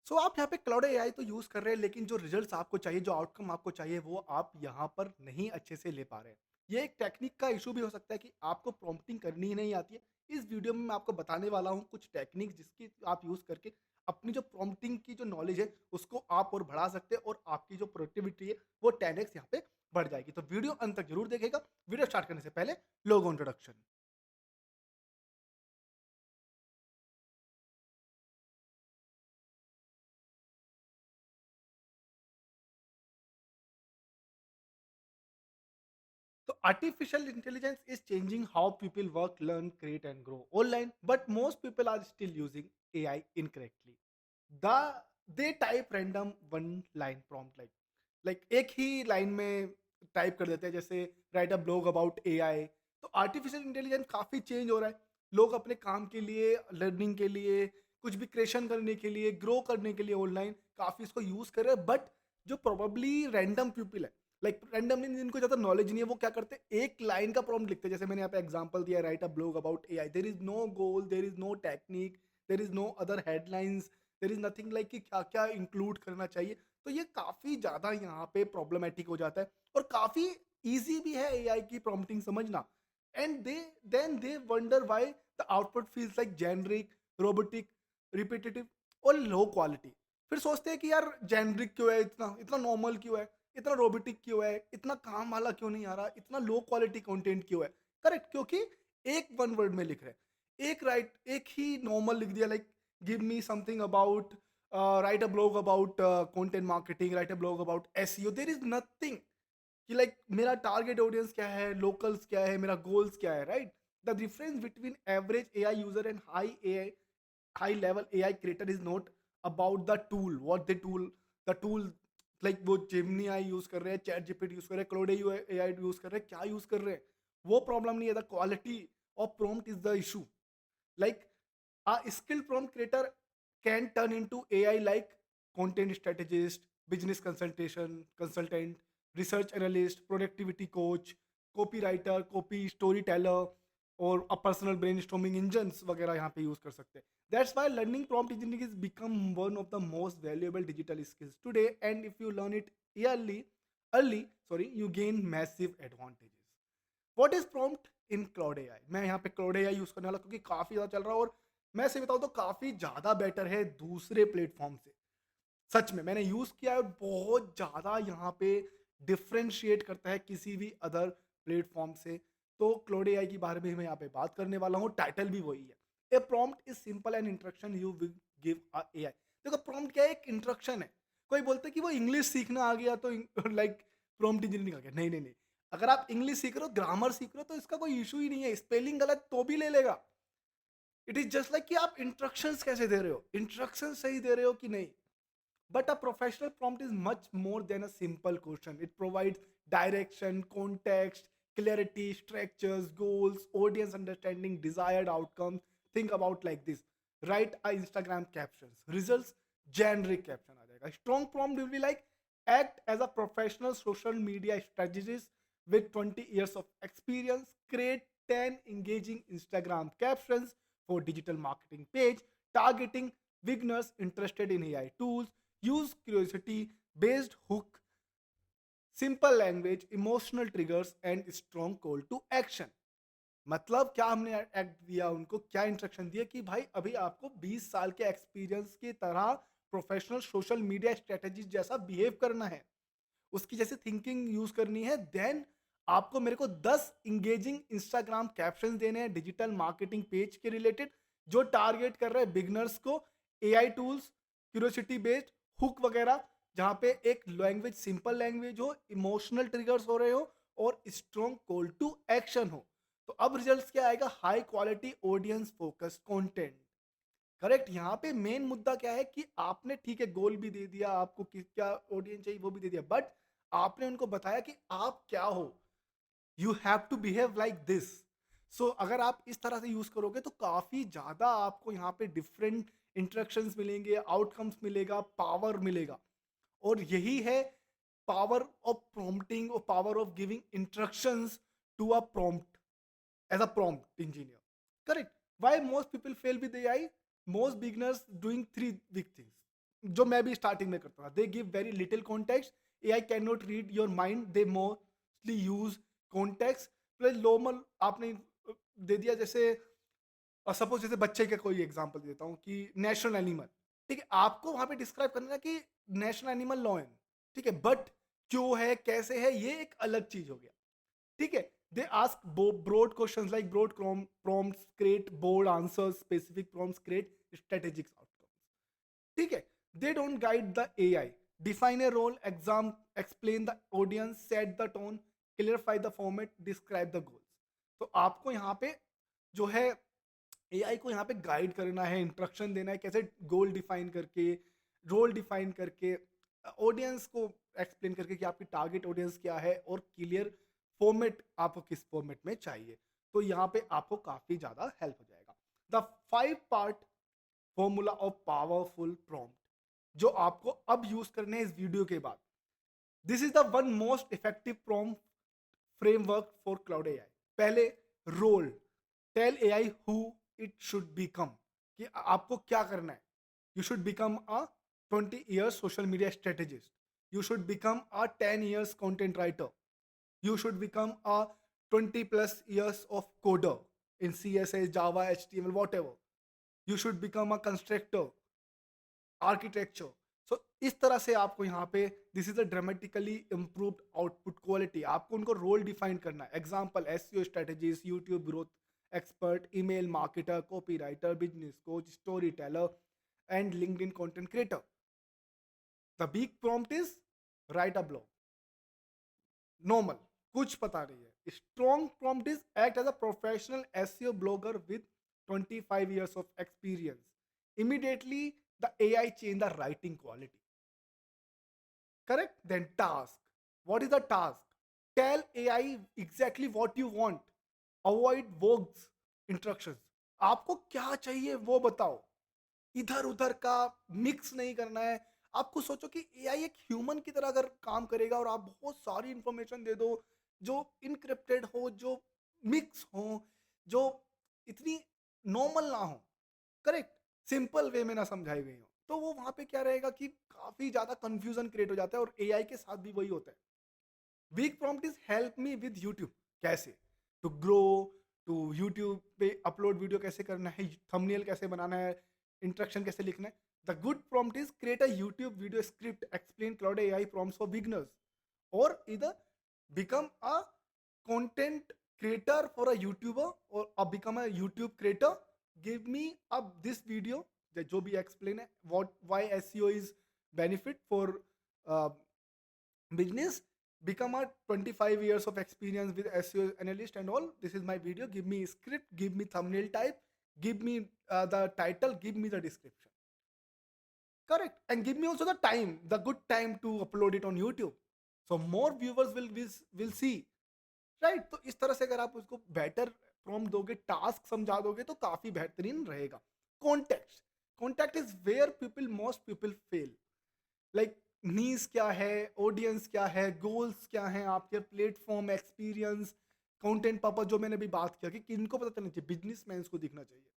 सो आप यहाँ पे क्लाउड एआई तो यूज़ कर रहे हैं, लेकिन जो रिजल्ट्स आपको चाहिए, जो आउटकम आपको चाहिए, वो आप यहाँ पर नहीं अच्छे से ले पा रहे हैं। ये एक टेक्निक का इशू भी हो सकता है कि आपको प्रॉम्प्टिंग करनी ही नहीं आती है। इस वीडियो में मैं आपको बताने वाला हूँ कुछ टेक्निक जिसकी आप यूज़ करके अपनी जो प्रॉम्प्टिंग की जो नॉलेज है उसको आप और बढ़ा सकते हैं, और आपकी जो प्रोडक्टिविटी है वो 10x यहाँ पे बढ़ जाएगी। तो वीडियो अंत तक जरूर देखिएगा। वीडियो स्टार्ट करने से पहले लोगो introduction. So artificial intelligence is changing how people work, learn, create, and grow online. But most people are still using AI incorrectly. They type random one line prompt like एक ही line में type कर देते हैं, जैसे right a blog about AI. तो artificial intelligence काफी change हो रहा है। लोग अपने काम के लिए, लर्निंग के लिए, कुछ भी क्रिएशन करने के लिए, ग्रो करने के लिए ऑनलाइन काफी इसको यूज कर रहे हैं। बट जो प्रोबेबली रैंडम पीपल है, लाइक रैंडमली जिनको ज्यादा नॉलेज नहीं है, वो क्या करते हैं, एक लाइन का प्रॉम्प्ट लिखते हैं। जैसे मैंने यहाँ पे एग्जांपल दिया, write a blog about AI. There is no goal, there is no technique, there is no other headlines, there is nothing like कि क्या क्या इंक्लूड करना चाहिए। तो ये काफी ज्यादा यहाँ पे प्रॉब्लमेटिक हो जाता है, और काफी ईजी भी है एआई की प्रॉम्प्टिंग समझना। And they wonder why the output feels like generic, robotic, repetitive और लो क्वालिटी। फिर सोचते हैं कि यार जेनरिक क्यों है, इतना इतना नॉर्मल क्यों है, इतना रोबोटिक क्यों है, इतना काम वाला क्यों नहीं आ रहा, इतना लो क्वालिटी कंटेंट क्यों है। करेक्ट, क्योंकि एक वन वर्ड में लिख रहे हैं, एक ही नॉर्मल लिख दिया, like give me something about, write a blog about content marketing, write a blog about SEO. There is nothing कि लाइक मेरा टारगेट ऑडियंस क्या है, लोकल्स क्या है, मेरा गोल्स क्या है, right. The difference between average AI user and high level AI creator is not about the tool, what they tool, the tool, like वो Gemini यूज कर रहे हैं, चैट जीपीटी यूज कर रहे हैं, क्लाउड एआई यूज कर रहे हैं, क्या यूज कर रहे हैं, वो प्रॉब्लम नहीं है। The quality of prompt is the issue. Like a skilled prompt creator can turn into AI like content strategist, business consultant, research analyst, productivity coach, copywriter, copy storyteller, और a personal brainstorming engines वगैरह यहाँ पे use कर सकते हैं। That's why learning prompt engineering has become one of the most valuable digital skills today, and if you learn it early, you gain massive advantages. What is prompt in Claude AI? मैं यहाँ पे Claude AI use करने वाला क्योंकि काफी ज्यादा चल रहा है, और मैं सही बताऊँ तो काफी ज्यादा बेटर है दूसरे प्लेटफॉर्म से। सच में मैंने यूज किया है, और बहुत ज्यादा यहाँ पे डिफरेंशिएट करता है किसी भी अदर प्लेटफॉर्म से। तो क्लाउड एआई के बारे में मैं यहाँ पे बात करने वाला हूँ। टाइटल भी वही है, a prompt is simple and instruction you will give a AI. देखो प्रॉम्प्ट क्या है, एक इंस्ट्रक्शन है। कोई बोलते कि वो इंग्लिश सीखना आ गया तो लाइक प्रॉम्प्ट इंजीनियरिंग आ गया। नहीं नहीं नहीं, अगर आप इंग्लिश सीख रहे हो, ग्रामर सीख रहे हो, तो इसका कोई इशू ही नहीं है। स्पेलिंग गलत तो भी ले लेगा। इट इज जस्ट लाइक कि आप इंस्ट्रक्शंस कैसे दे रहे हो, इंस्ट्रक्शन सही दे रहे हो कि नहीं। But a professional prompt is much more than a simple question. It provides direction, context, clarity, structures, goals, audience understanding, desired outcomes. Think about like this. Write a Instagram captions. Results, generic caption आ जाएगा. Strong prompt will be like act as a professional social media strategist with 20 years of experience. Create 10 engaging Instagram captions for digital marketing page, targeting beginners interested in AI tools. Use curiosity based hook, simple language, emotional triggers, and strong call to action. मतलब क्या हमने act दिया उनको, क्या instruction दिया कि भाई अभी आपको 20 साल के एक्सपीरियंस की तरह प्रोफेशनल सोशल मीडिया स्ट्रेटेजी जैसा बिहेव करना है, उसकी जैसे थिंकिंग यूज करनी है। देन आपको मेरे को 10 इंगेजिंग इंस्टाग्राम कैप्शन देने हैं डिजिटल मार्केटिंग पेज के रिलेटेड, जो टारगेट कर रहे हैं बिगनर्स को, AI tools, curiosity based hook वगैरह, जहां पे एक लैंग्वेज सिंपल लैंग्वेज हो, इमोशनल ट्रिगर्स हो रहे हो, और स्ट्रॉन्ग कॉल टू एक्शन हो। तो अब रिजल्ट्स क्या आएगा, high quality audience focused content. Correct, यहाँ पे मेन मुद्दा क्या है कि आपने ठीक है गोल भी दे दिया, आपको क्या ऑडियंस चाहिए वो भी दे दिया, बट आपने उनको बताया कि आप क्या हो, you have to behave like this. So अगर आप इस तरह से यूज करोगे तो काफी ज्यादा आपको यहाँ पे डिफरेंट इंटरेक्शंस मिलेंगे, आउटकम्स मिलेगा, पावर मिलेगा। और यही है पावर ऑफ प्रॉम्प्टिंग, और power of giving instructions to a prompt as a prompt engineer. Correct. Why most people fail with AI? Most beginners doing three big things. जो मैं भी स्टार्टिंग में करता था, they give very little context, AI can not read your mind, they mostly use context plus normal. आपने दे दिया जैसे, suppose जैसे बच्चे का कोई एग्जांपल देता हूँ कि नेशनल एनिमल, ठीक है, आपको वहां पे डिस्क्राइब करना है कि नेशनल एनिमल लॉयन, ठीक है, बट क्यों है कैसे है ये एक अलग चीज हो गया, ठीक है। They ask broad questions like broad prompts create bold answers, specific prompts create strategic outcomes, ठीक है। They don't guide the AI, define a role, exam explain the audience, set the tone, clarify the format, describe the goals. तो आपको यहाँ पे जो है AI को यहाँ पे गाइड करना है, इंस्ट्रक्शन देना है, कैसे गोल डिफाइन करके, रोल डिफाइन करके, ऑडियंस को एक्सप्लेन करके कि आपकी टारगेट ऑडियंस क्या है, और क्लियर फॉर्मेट आपको किस फॉर्मेट में चाहिए। तो यहाँ पे आपको काफी ज्यादा हेल्प हो जाएगा। The 5 part formula of powerful prompt जो आपको अब यूज करने हैं इस वीडियो के बाद। This is the one most effective prompt framework for Claude AI. पहले, role, tell AI who it should become, कि आपको क्या करना है। You should become a 20 years social media strategist, you should become a 10 years content writer, you should become a 20+ years of coder in css, java, html, whatever, you should become a constructor, architecture. So इस तरह से आपको यहाँ पे this is a dramatically improved output quality, आपको उनको role define करना है। Example, SEO strategies, YouTube growth expert, email marketer, copywriter, business coach, story teller and LinkedIn content creator. The big prompt is write a blog, normal, कुछ पता नहीं है। Strong prompt is act as a professional SEO blogger with 25 years of experience. Immediately the AI change the writing quality. Correct? Then task. What is the task? Tell AI exactly what you want. Avoid vague instructions. आपको क्या चाहिए वो बताओ, इधर उधर का mix नहीं करना है। आपको सोचो कि एआई एक ह्यूमन की तरह अगर काम करेगा और आप बहुत सारी इंफॉर्मेशन दे दो जो इनक्रिप्टेड हो, जो मिक्स हो, जो इतनी नॉर्मल ना हो, करेक्ट, सिंपल वे में ना समझाई गई हो, तो वो वहां पे क्या रहेगा कि काफी ज्यादा कंफ्यूजन क्रिएट हो जाता है। और एआई के साथ भी वही होता है। Weak prompt is help me with YouTube, कैसे टू ग्रो, टू यूट्यूब पे अपलोड वीडियो कैसे करना है, थंबनेल कैसे बनाना है, इंस्ट्रक्शन कैसे लिखना है। The good prompt is create a YouTube video script, explain Claude AI prompts for beginners, और इधर become a content creator for a YouTuber, or become a YouTube creator. Give me up this video that जो भी explain है what why SEO is benefit for uh, business. Become a 25 years of experience with SEO analyst and all. This is my video. Give me script. Give me thumbnail type. Give me the title. Give me the description. Correct. And give me also the time, the good time to upload it on YouTube. So more viewers will see. Right तो इस तरह से अगर आप उसको better prompt दोगे, task समझा दोगे तो काफी बेहतरीन रहेगा। Context, context is where people most people fail, like needs क्या है, ऑडियंस क्या है, गोल्स क्या है, आपके प्लेटफॉर्म एक्सपीरियंस, कंटेंट पर्पस, जो मैंने अभी बात किया कि किनको पता चलना चाहिए, बिजनेसमैन को दिखना चाहिए।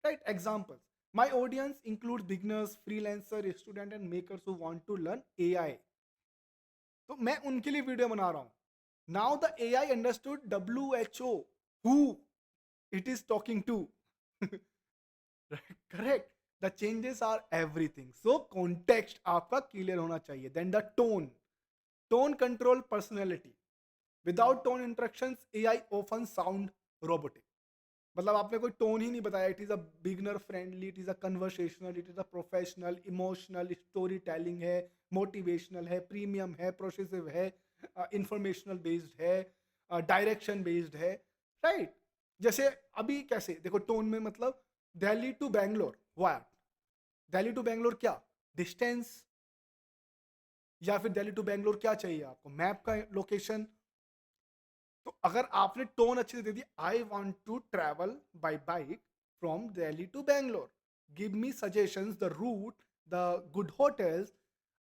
Right, examples, my audience include beginners, freelancer, student and makers who want to learn AI. तो मैं उनके लिए वीडियो बना रहा हूं। Now the AI understood WHO, who it is talking to. Correct. The changes are everything. So context आपका clear होना चाहिए. Then the tone. Tone control personality. Without tone instructions, AI often sound robotic. मतलब आपने कोई tone ही नहीं बताया। It is a beginner friendly, it is a conversational, it is a professional, emotional, story telling है, motivational है, premium है, persuasive है, इंफॉर्मेशनल बेस्ड है, डायरेक्शन बेस्ड है। राइट, जैसे अभी कैसे देखो टोन में, मतलब Delhi to Bangalore, what, Delhi to Bangalore क्या डिस्टेंस, या फिर दिल्ली टू बैंगलोर क्या चाहिए आपको, मैप का लोकेशन। तो अगर आपने टोन अच्छे से दे दी, I want to travel by bike from Delhi to Bangalore, give me suggestions, the route, the good hotels,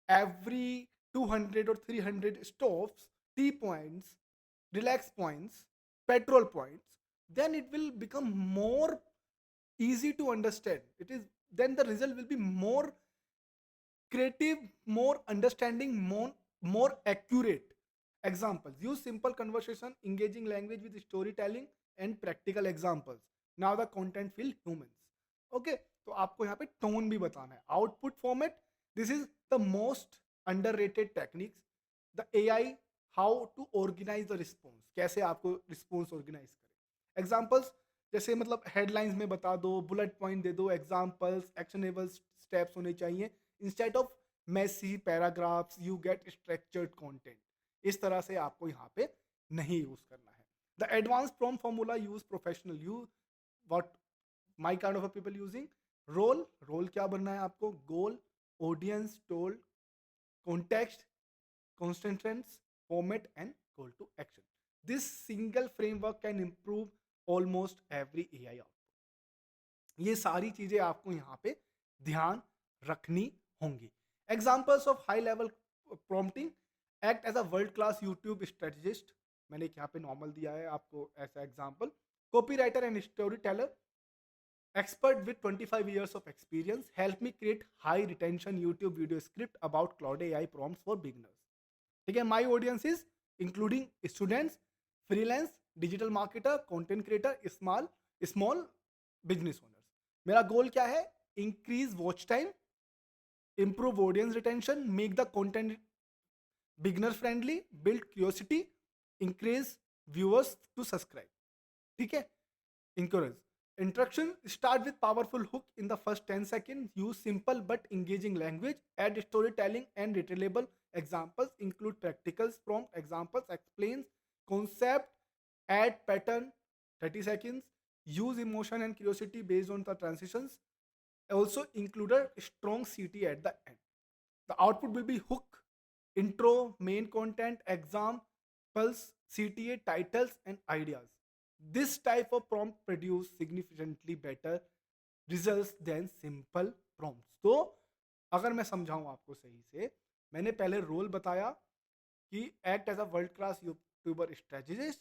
every 200 or 300 stops, tea points, relax points, petrol points, then it will become more easy to understand. It is then the result will be more creative, more understanding, more accurate. Examples: use simple conversation, engaging language with storytelling and practical examples. Now the content feel humans. Okay, तो आपको यहाँ पे tone भी बताना है. Output format, this is the most underrated techniques. The AI, how to organise the response, कैसे आपको response organise करें. एग्जाम्पल्स जैसे मतलब हेडलाइंस में बता दो, बुलेट पॉइंट दे दो, एग्जाम्पल्स, एक्शनेबल स्टेप्स होने चाहिए. Instead of messy paragraphs you get structured content. इस तरह से आपको यहाँ पे नहीं यूज करना है. The advance prompt formula use professional. You what my kind of people using role. Role क्या बनना है आपको? Goal, audience, tone, context, constraints, format and call to action. This single framework can improve almost every AI output. ये सारी चीजें आपको यहाँ पे ध्यान रखनी होंगी. Examples of high level prompting: act as a world class YouTube strategist. मैंने यहाँ पे नॉर्मल दिया है आपको ऐसा example. Copywriter and storyteller, expert with 25 years of experience, help me create high retention YouTube video script about cloud AI prompts for beginners. ठीक है, my audience is including students, freelance, digital marketer, content creator, small small business owners. मेरा goal क्या है? Increase watch time, improve audience retention, make the content beginner friendly, build curiosity, increase viewers to subscribe. ठीक है, encourage introduction, start with powerful hook in the first 10 seconds, use simple but engaging language, add storytelling and retailable examples, include practicals, prompt examples, explains concept, add pattern 30 seconds, use emotion and curiosity based on the transitions, also include a strong CT at the end. The output will be hook, intro, main content, examples, CTA, titles and ideas. This type of prompt produce significantly better results than simple prompts. तो अगर मैं समझाऊं आपको सही से, मैंने पहले role बताया कि act as a world class YouTuber strategist,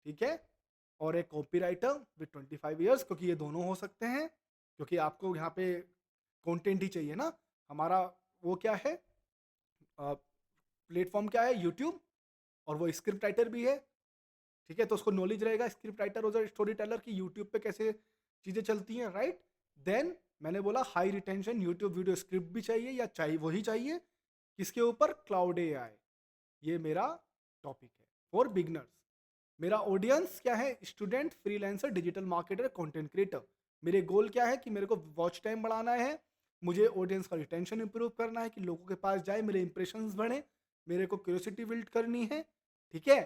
ठीक है, और एक कॉपी राइटर विद 25 ईयर्स, क्योंकि ये दोनों हो सकते हैं, क्योंकि आपको यहाँ पे कंटेंट ही चाहिए ना. हमारा वो क्या है, प्लेटफॉर्म क्या है? यूट्यूब. और वो स्क्रिप्ट राइटर भी है. ठीक है, तो उसको नॉलेज रहेगा स्क्रिप्ट राइटर और स्टोरी टेलर की यूट्यूब पे कैसे चीजें चलती हैं, राइट. देन मैंने बोला high retention YouTube video script भी चाहिए, या चाहिए वही चाहिए किसके ऊपर? Claude AI. ये मेरा टॉपिक है फॉर बिगनर्स. मेरा ऑडियंस क्या है? Student, freelancer, digital marketer, content creator. मेरे गोल क्या है? कि मेरे को वॉच टाइम बढ़ाना है, मुझे ऑडियंस का रिटेंशन इंप्रूव करना है, कि लोगों के पास जाए, मेरे इंप्रेशंस बढ़े, मेरे को क्यूरियोसिटी बिल्ड करनी है. ठीक है.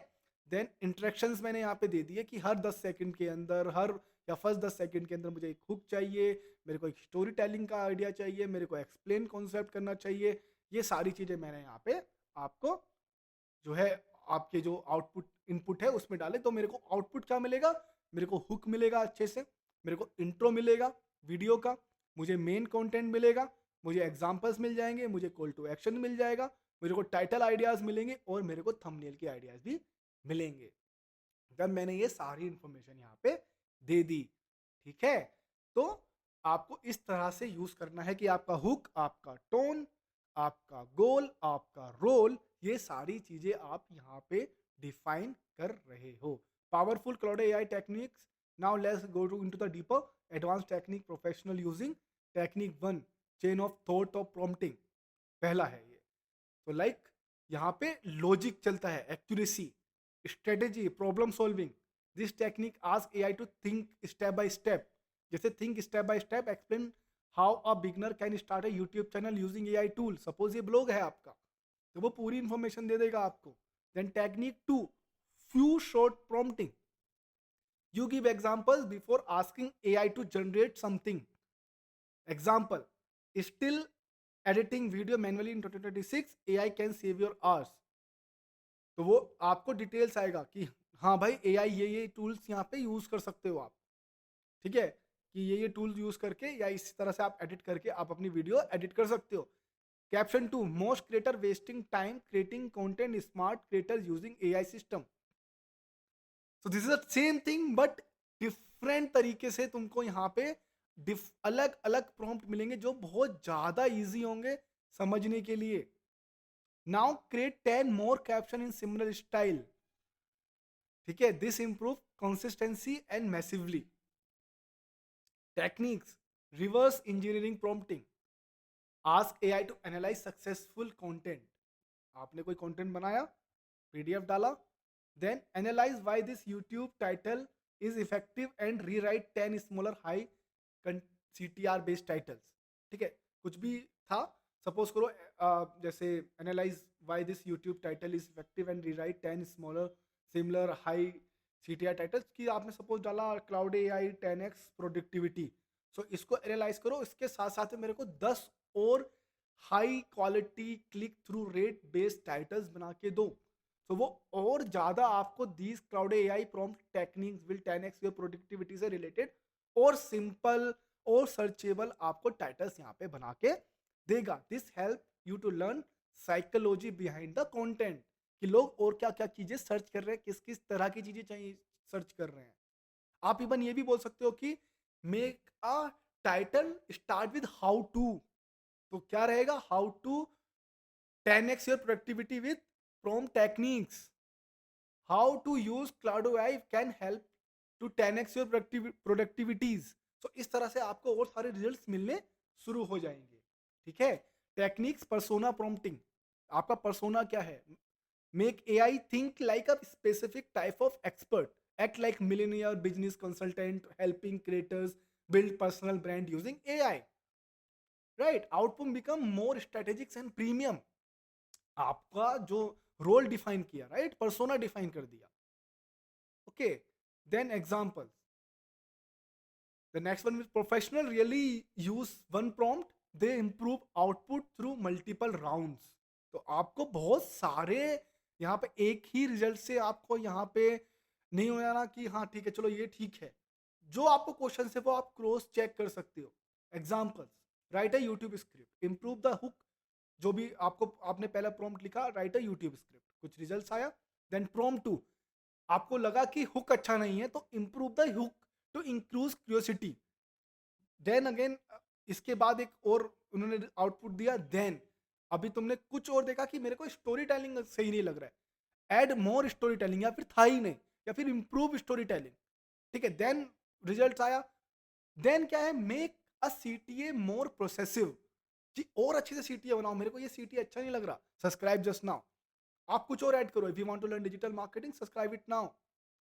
देन इंटरेक्शंस मैंने यहाँ पे दे दिए कि हर 10 सेकंड के अंदर, हर या फर्स्ट 10 सेकंड के अंदर मुझे एक हुक चाहिए, मेरे को एक स्टोरी टेलिंग का आइडिया चाहिए, मेरे को एक्सप्लेन कॉन्सेप्ट करना चाहिए. ये सारी चीज़ें मैंने यहाँ पे आपको जो है आपके जो आउटपुट इनपुट है उसमें डाले. तो मेरे को आउटपुट क्या मिलेगा? मेरे को हुक मिलेगा अच्छे से, मेरे को इंट्रो मिलेगा वीडियो का, मुझे मेन कंटेंट मिलेगा, मुझे एग्जांपल्स मिल जाएंगे, मुझे कॉल टू एक्शन मिल जाएगा, मेरे को टाइटल आइडियाज मिलेंगे और मेरे को थंबनेल के आइडियाज भी मिलेंगे. जब मैंने ये सारी इंफॉर्मेशन यहाँ पे दे दी, ठीक है, तो आपको इस तरह से यूज करना है कि आपका हुक, आपका टोन, आपका गोल, आपका रोल, ये सारी चीजें आप यहाँ पे डिफाइन कर रहे हो. Powerful Claude AI techniques. Now let's go to into the deeper advance technique professional using. Technique 1, chain of thought of prompting. पहला है ये. तो लाइक यहाँ पे लॉजिक चलता है, accuracy, strategy, problem solving. This technique ask AI to think step by step. जैसे think step by step, explain how a beginner can start a YouTube channel using AI tool. Suppose ये blog है आपका, तो वो पूरी information दे देगा आपको. Then technique 2, few short prompting. You give examples before asking AI to generate something. Example, still editing video manually in 2026, AI can save your hours. तो वो आपको डिटेल्स आएगा कि हाँ भाई एआई ये टूल्स यहाँ पे यूज कर सकते हो आप. ठीक है, कि ये टूल्स यूज करके या इस तरह से आप एडिट करके आप अपनी वीडियो एडिट कर सकते हो. Caption 2, most creator wasting time creating content, smart creator using AI system. So this is the same thing but different तरीके से तुमको यहाँ पे अलग अलग प्रॉम्प्ट मिलेंगे जो बहुत ज्यादा इजी होंगे, समझने के लिए। Now create 10 more caption in similar style. ठीक है, this improve consistency and massively. Techniques, reverse engineering prompting, ask AI to analyse successful content. आपने कोई कंटेंट बनाया, पीडीएफ डाला, then analyse why this YouTube title is effective and rewrite 10 smaller high CTR based titles. ठीक है, कुछ भी था, suppose करो जैसे analyse why this YouTube title is effective and rewrite 10 smaller similar high CTR titles की आपने सपोज डाला क्लाउड एआई 10x प्रोडक्टिविटी। सो इसको एनालाइज करो, इसके साथ साथ मेरे को 10 और high quality click through rate based titles बना के दो। तो वो और ज्यादा आपको these Claude AI prompt techniques will 10x your productivity से रिलेटेड और सिंपल और सर्चेबल आपको टाइटल्स यहाँ पे बना के देगा। This help you to learn psychology behind the content, कि लोग और क्या क्या चीजें सर्च कर रहे हैं, किस किस तरह की चीजें चाहिए सर्च कर रहे हैं। आप इवन ये भी बोल सकते हो कि make a title start with how to. तो क्या रहेगा, how to 10x your productivity with prompt techniques, how to use cloud AI can help to 10x your productivities। so इस तरह से आपको और सारे रिजल्ट्स मिलने शुरू हो जाएंगे। ठीक है, टेक्निक्स, पर्सोना प्रॉम्प्टिंग। आपका पर्सोना क्या है, make AI think like a specific type of expert, act like millionaire business consultant helping creators build personal brand using AI, right? Output become more strategic and premium। आपका जो role define किया, right, persona define कर दिया। Okay, then examples. The next one, professional really use one prompt, they improve output through multiple rounds. तो आपको बहुत सारे यहाँ पे एक ही रिजल्ट से आपको यहाँ पे नहीं हो जाना कि हाँ ठीक है चलो ये ठीक है। जो आपको क्वेश्चन है वो आप क्रॉस चेक कर सकते हो। Examples, write a YouTube script, improve the hook. जो भी आपको आपने पहला प्रॉम्प्ट लिखा, राइट अ यूट्यूब स्क्रिप्ट, कुछ रिजल्ट्स आया। देन प्रॉम्प्ट 2, आपको लगा कि हुक अच्छा नहीं है तो improve the hook to increase curiosity. Then again इसके बाद एक और उन्होंने आउटपुट दिया। देन अभी तुमने कुछ और देखा कि मेरे को स्टोरी टेलिंग सही नहीं लग रहा है, ऐड मोर स्टोरी टेलिंग, या फिर था ही नहीं, या फिर इंप्रूव स्टोरी टेलिंग। ठीक है, देन रिजल्ट आया। देन क्या है, make a CTA more persuasive, जी और अच्छे से सीटीए बनाओ, मेरे को ये सीटीए अच्छा नहीं लग रहा, सब्सक्राइब जस्ट नाउ। आप कुछ और ऐड करो, if you want to learn digital marketing subscribe it now,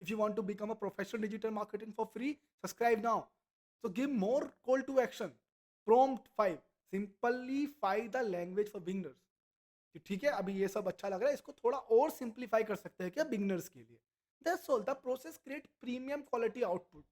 if you want to become a professional digital marketing for free subscribe now. so give more call to action। prompt 5, simplify the language for beginners। कि ठीक है अभी ये सब अच्छा लग रहा है, इसको थोड़ा और सिंप्लीफाई कर सकते हैं क्या बिगिनर्स के लिए। That's all, the process create premium quality outputs.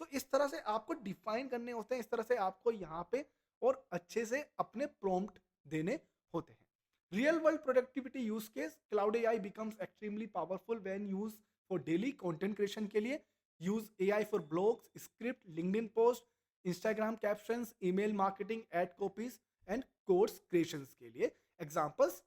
तो इस तरह से आपको डिफाइन करने होते हैं, इस तरह से आपको यहाँ पे और अच्छे से अपने प्रॉम्प्ट देने होते हैं। Real world productivity use case, Claude AI becomes extremely powerful when use for daily content creation के लिए। Use AI for blogs, script, LinkedIn post, Instagram captions, email marketing, ad copies and course creations के लिए। Examples,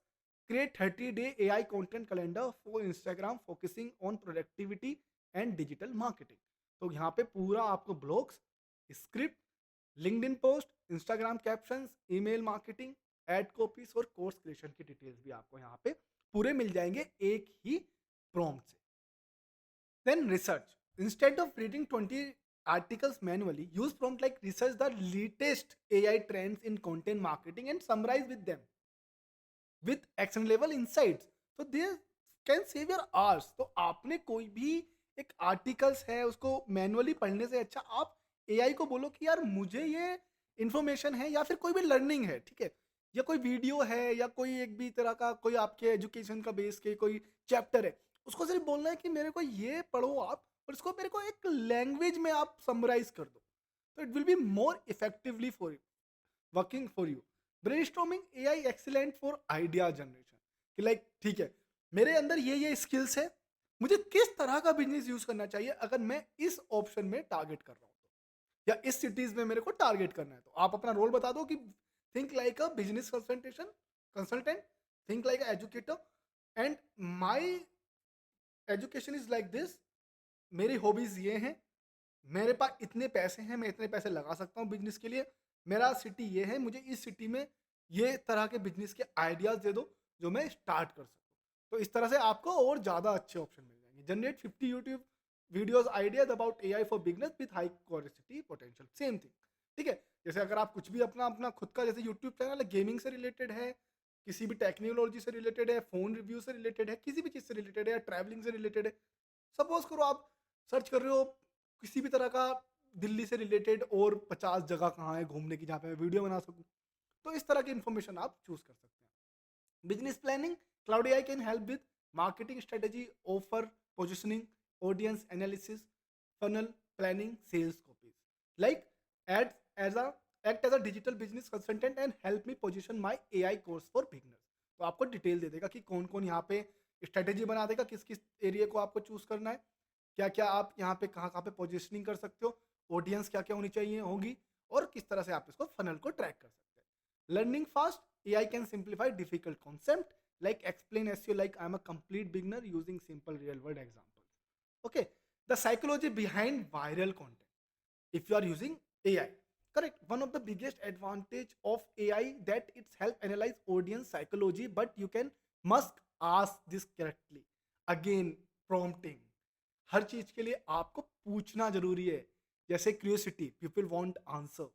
create 30-day AI content calendar for Instagram focusing on productivity and digital marketing। तो यहाँ पे पूरा आपको blogs, script, LinkedIn post, Instagram captions, email marketing, ad copies और course creation की details भी आपको यहाँ पे पूरे मिल जाएंगे एक ही प्रॉम्प्ट से। Then research, instead of reading 20 articles manually, use prompt like research the latest AI trends in content marketing and summarize with them with actionable insights। so they can save your hours। तो आपने कोई भी एक articles है उसको manually पढ़ने से अच्छा आप एआई को बोलो कि यार मुझे ये इंफॉर्मेशन है, या फिर कोई भी लर्निंग है, ठीक है, या कोई वीडियो है, या कोई एक भी तरह का कोई आपके एजुकेशन का बेस के कोई चैप्टर है, उसको सिर्फ बोलना है कि मेरे को ये पढ़ो आप, और इसको मेरे को एक लैंग्वेज में आप समराइज कर दो। तो it will be more effectively for you, working for you. Brainstorming AI excellent for idea generation, कि लाइक ठीक है मेरे अंदर ये स्किल्स है, मुझे किस तरह का बिजनेस यूज करना चाहिए अगर मैं इस ऑप्शन में टारगेट कर रहा हूँ तो, या इस सिटीज में मेरे को टारगेट करना है। तो आप अपना रोल बता दो कि think like a business consultant, think like a educator, and my education is like this, मेरी हॉबीज ये हैं, मेरे पास इतने पैसे हैं, मैं इतने पैसे लगा सकता हूँ बिजनेस के लिए, मेरा सिटी ये है, मुझे इस सिटी में ये तरह के बिजनेस के आइडियाज दे दो जो मैं स्टार्ट कर सकूँ। तो इस तरह से आपको और ज़्यादा अच्छे ऑप्शन मिल जाएंगे। Generate 50 YouTube videos ideas about AI for beginners with high quality potential, same thing. ठीक है, जैसे अगर आप कुछ भी अपना अपना खुद का जैसे यूट्यूब चैनल है, गेमिंग से रिलेटेड है, किसी भी टेक्नोलॉजी से रिलेटेड है, फोन रिव्यू से रिलेटेड है, किसी भी चीज़ से रिलेटेड है, या ट्रैवलिंग से रिलेटेड है, सपोज करो आप सर्च कर रहे हो किसी भी तरह का दिल्ली से रिलेटेड और 50 जगह कहाँ है घूमने की जहाँ पे मैं वीडियो बना सकूँ, तो इस तरह की इन्फॉर्मेशन आप चूज कर सकते हैं। Business planning, Claude AI can help with marketing strategy, offer positioning, audience analysis, funnel planning, sales copies. Like ads as a act as a digital business consultant and help me position my AI course for beginners. तो आपको detail दे देगा कि कौन कौन यहाँ पे strategy बना देगा, किस किस एरिया को आपको चूज करना है, क्या क्या आप यहाँ पे कहाँ कहाँ पे पोजिशनिंग कर सकते हो, ऑडियंस क्या क्या होनी चाहिए होगी, और किस तरह से आप इसको फनल को ट्रैक कर सकते हैं। Learning fast, AI can simplify difficult concept like explain SEO like I'm a complete beginner using simple real world examples. Okay, the psychology behind viral content if you are using AI. Correct, one of the biggest advantage of AI that it's help analyze audience psychology, but you can must ask this correctly. Again, prompting, हर चीज के लिए आपको पूछना जरूरी है। जैसे curiosity, people want answer,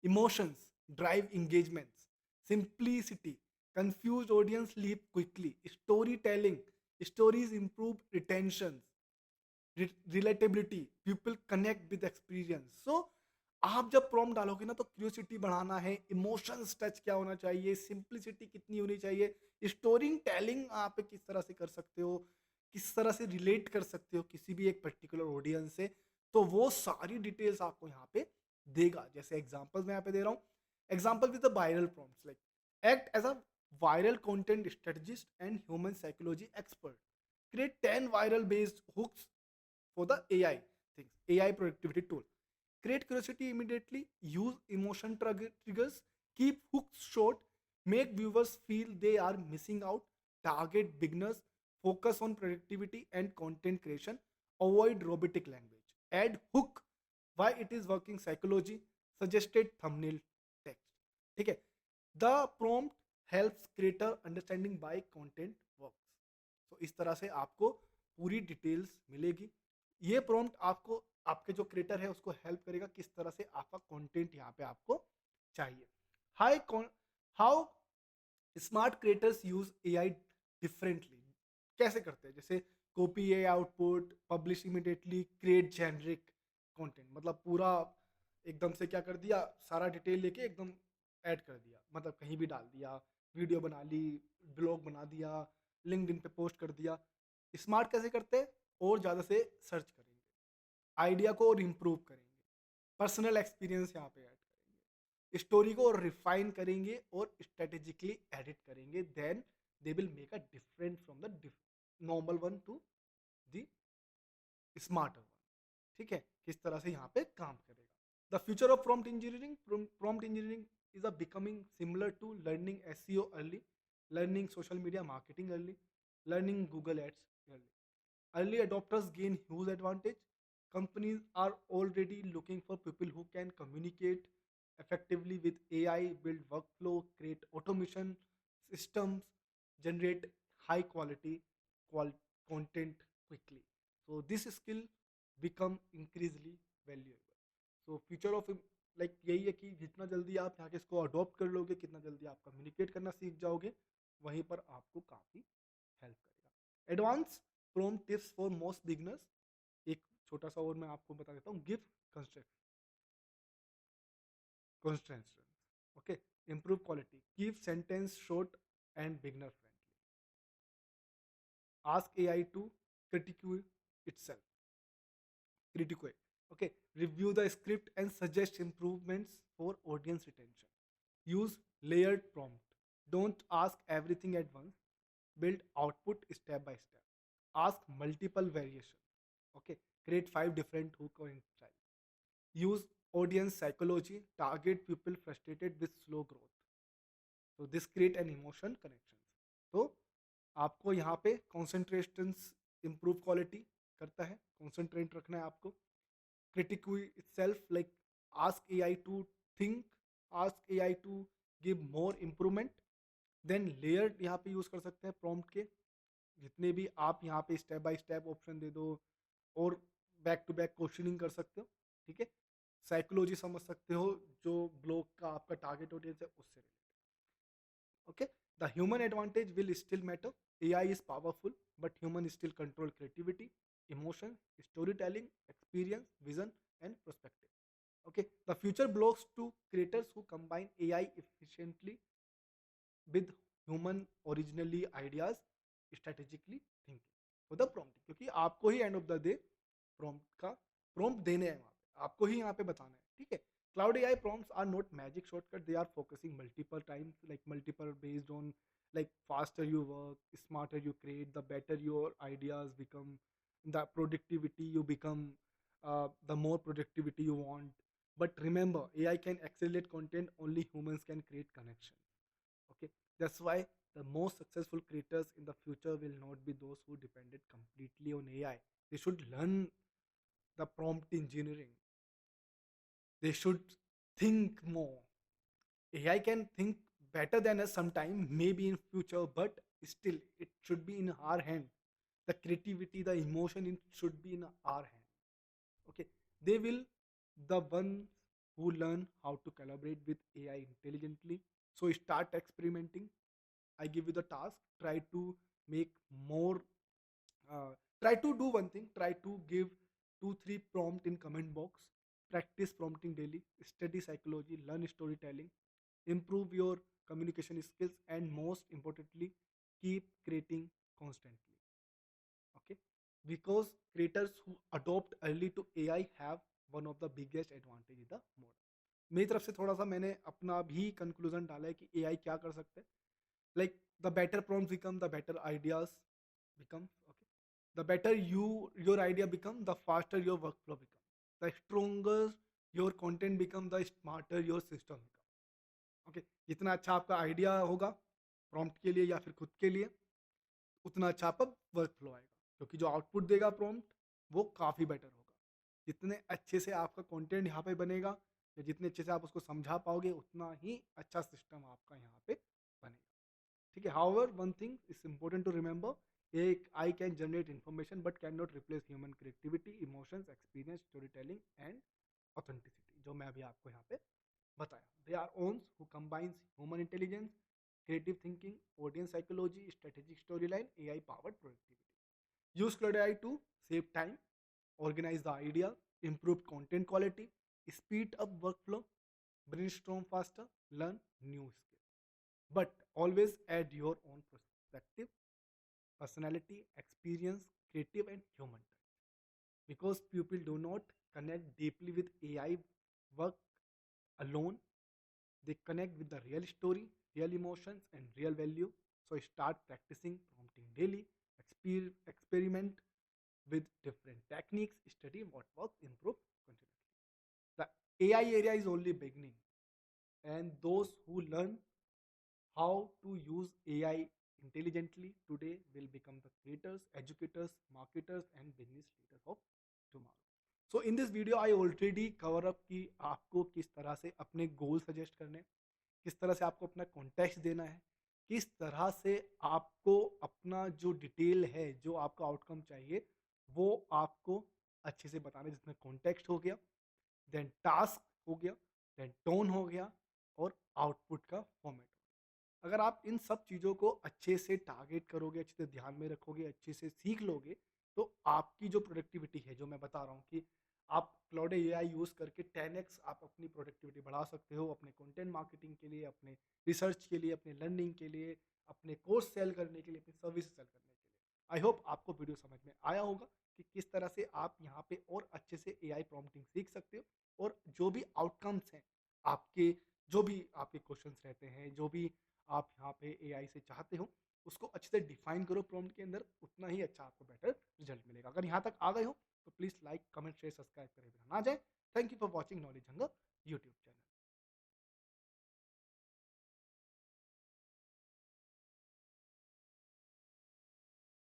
emotions drive engagements, simplicity, confuse audience leave quickly, story telling, stories improve retention, relatability, people connect with experience. So आप जब प्रॉम्प्ट डालोगे ना, तो क्यूरियोसिटी बढ़ाना है, इमोशंस टच क्या होना चाहिए, सिंप्लिसिटी कितनी होनी चाहिए, स्टोरी टेलिंग आप किस तरह से कर सकते हो, किस तरह से रिलेट कर सकते हो किसी भी एक पर्टिकुलर ऑडियंस से, तो वो सारी डिटेल्स आपको यहाँ पे देगा। जैसे एग्जांपल्स मैं यहाँ पे दे रहा हूँ, example with the viral prompts like act as a viral content strategist and human psychology expert, create 10 viral based hooks for the AI things, AI productivity tool. Create curiosity immediately, use emotion triggers, keep hooks short, make viewers feel they are missing out, target beginners, focus on productivity and content creation, avoid robotic language, add hook, why it is working psychology, suggested thumbnail text. ठीक है, the prompt helps creator understanding by content works. तो इस तरह से आपको पूरी details मिलेगी। ये प्रॉम्प्ट आपको आपके जो क्रिएटर है उसको हेल्प करेगा किस तरह से आपका कंटेंट यहाँ पे आपको चाहिए। Hi how smart creators use AI differently, कैसे करते हैं, जैसे copy a output, publish immediately, create generic content, मतलब पूरा एकदम से क्या कर दिया, सारा डिटेल लेके एकदम ऐड कर दिया, मतलब कहीं भी डाल दिया, वीडियो बना ली, ब्लॉग बना दिया, लिंक्डइन पे पोस्ट कर दिया। स्मार्ट कैसे करते हैं, और ज़्यादा से सर्च करेंगे, आइडिया को और इम्प्रूव करेंगे, पर्सनल एक्सपीरियंस यहाँ पे ऐड करेंगे, स्टोरी को और रिफाइन करेंगे और स्ट्रेटेजिकली एडिट करेंगे, then they will make a different from the normal one to the smarter one. ठीक है, किस तरह से यहाँ पे काम करेगा। The future of prompt engineering, prompt engineering is a becoming similar to learning SEO early, learning social media marketing early, learning Google Ads early. Early adopters gain huge advantage. Companies are already looking for people who can communicate effectively with AI, build workflow, create automation systems, generate high quality content quickly. So this skill become increasingly valuable. So future of like यही है कि जितना जल्दी आप यहाँ के इसको adopt कर लोगे, कितना जल्दी आप कम्युनिकेट करना सीख जाओगे, वहीं पर आपको काफ़ी हेल्प करेगा। Advance prompt tips for most beginners, एक छोटा सा और मैं आपको बता देता हूँ। Give constraints, okay, improve quality, keep sentence short and beginner friendly, ask AI to critique itself, critique, okay, review the script and suggest improvements for audience retention, use layered prompt, don't ask everything at once, build output step by step, ask multiple variation, okay, create 5 different hook or style, use audience psychology, target people frustrated with slow growth, तो this create an emotion connection. तो आपको यहाँ पे concentration improve quality करता है, concentrate रखना है आपको, critique itself, like ask AI to think, ask AI to give more improvement. Then layered यहाँ पे यूज़ कर सकते हैं प्रॉम्प्ट के, जितने भी आप यहाँ पे स्टेप बाय स्टेप ऑप्शन दे दो, और बैक टू बैक क्वेश्चनिंग कर सकते हो, ठीक है। साइकोलॉजी समझ सकते हो, जो ब्लॉग का आपका टारगेट ऑडियंस है उससे related. Okay, the human advantage will still matter. AI is powerful, but humans still control creativity, emotion, storytelling, experience, vision, and perspective. Okay, the future belongs to creators who combine AI efficiently with human originally ideas, strategically thinking for the prompting, क्योंकि आपको ही end of the day prompt देने हैं, वहाँ पे आपको ही यहाँ पे बताना है, ठीक है। Claude AI prompts are not magic shortcut, they are focusing multiple times, like multiple based on, like faster you work, smarter you create, the better your ideas become, the productivity you become, the more productivity you want. But remember, AI can accelerate content, only humans can create connection. Okay, that's why the most successful creators in the future will not be those who depended completely on AI. They should learn the prompt engineering, they should think more. AI can think better than us sometime, maybe in future, but still it should be in our hand. The creativity, the emotion, it should be in our hand. Okay, they will the ones who learn how to collaborate with AI intelligently. So start experimenting. I give you the task. Try to make more. Try to do one thing. Try to give 2 3 prompt in comment box. Practice prompting daily. Study psychology. Learn storytelling. Improve your communication skills, and most importantly, keep creating constantly. Okay, because creators who adopt early to AI have one of the biggest advantage in the model. मेरी तरफ से थोड़ा सा मैंने अपना भी conclusion डाला है कि एआई क्या कर सकते हैं। Like the better prompts become, the better ideas become. Okay, the better your idea become, the faster your workflow become, the stronger your content become, the smarter your system become. Okay, जितना अच्छा आपका idea होगा prompt के लिए या फिर खुद के लिए, उतना अच्छा आपका वर्क फ्लो आएगा, क्योंकि जो आउटपुट देगा प्रॉम्प्ट वो काफ़ी बेटर होगा। जितने अच्छे से आपका कंटेंट यहाँ पे बनेगा, या जितने अच्छे से आप उसको समझा पाओगे, उतना ही अच्छा सिस्टम आपका यहाँ पे बनेगा, ठीक है। However one thing is important to remember, एक AI can generate information but can not replace human creativity, emotions, experience, story telling and authenticity, जो मैं अभी आपको यहाँ पे बताया। They are ones who combines human intelligence, creative thinking, audience psychology, strategic storyline, AI powered productivity. Use Cloud AI to save time, organize the idea, improve content quality, speed up workflow, brainstorm faster, learn new skills. But always add your own perspective, personality, experience, creative, and human touch. Because people do not connect deeply with AI work alone, they connect with the real story, real emotions, and real value. So start practicing prompting daily, experiment with different techniques, study what works, improve continuously. The AI area is only beginning, and those who learn how to use AI intelligently today will become the creators, educators, marketers, and business leaders of tomorrow. So in this video, I already cover up कि आपको किस तरह से अपने गोल suggest करने, किस तरह से आपको अपना कॉन्टेक्स्ट देना है, किस तरह से आपको अपना जो डिटेल है, जो आपका आउटकम चाहिए, वो आपको अच्छे से बताना है, जिसमें कॉन्टेक्स्ट हो गया, देन टास्क हो गया, देन टोन हो गया, और आउटपुट का फॉर्मेट। अगर आप इन सब चीज़ों को अच्छे से टारगेट करोगे, अच्छे से ध्यान में रखोगे, अच्छे से सीख लोगे, तो आपकी जो प्रोडक्टिविटी है, जो मैं बता रहा हूँ कि आप क्लाउड एआई यूज़ करके 10x आप अपनी प्रोडक्टिविटी बढ़ा सकते हो, अपने कंटेंट मार्केटिंग के लिए, अपने रिसर्च के लिए, अपने लर्निंग के लिए, अपने कोर्स सेल करने के लिए, अपनी सर्विस सेल करने के लिए। आई होप आपको वीडियो समझ में आया होगा कि किस तरह से आप यहाँ पे और अच्छे से एआई प्रॉम्प्टिंग सीख सकते हो, और जो भी आउटकम्स हैं आपके, जो भी आपके क्वेश्चंस रहते हैं, जो भी आप यहाँ पे एआई से चाहते हो, उसको अच्छे से डिफाइन करो प्रॉम्प्ट के अंदर, उतना ही अच्छा आपको बेटर रिजल्ट मिलेगा। अगर यहाँ तक आ गए हो तो please like, comment, share, subscribe करे बिना ना जाए। Thank you for watching knowledge hunger YouTube channel.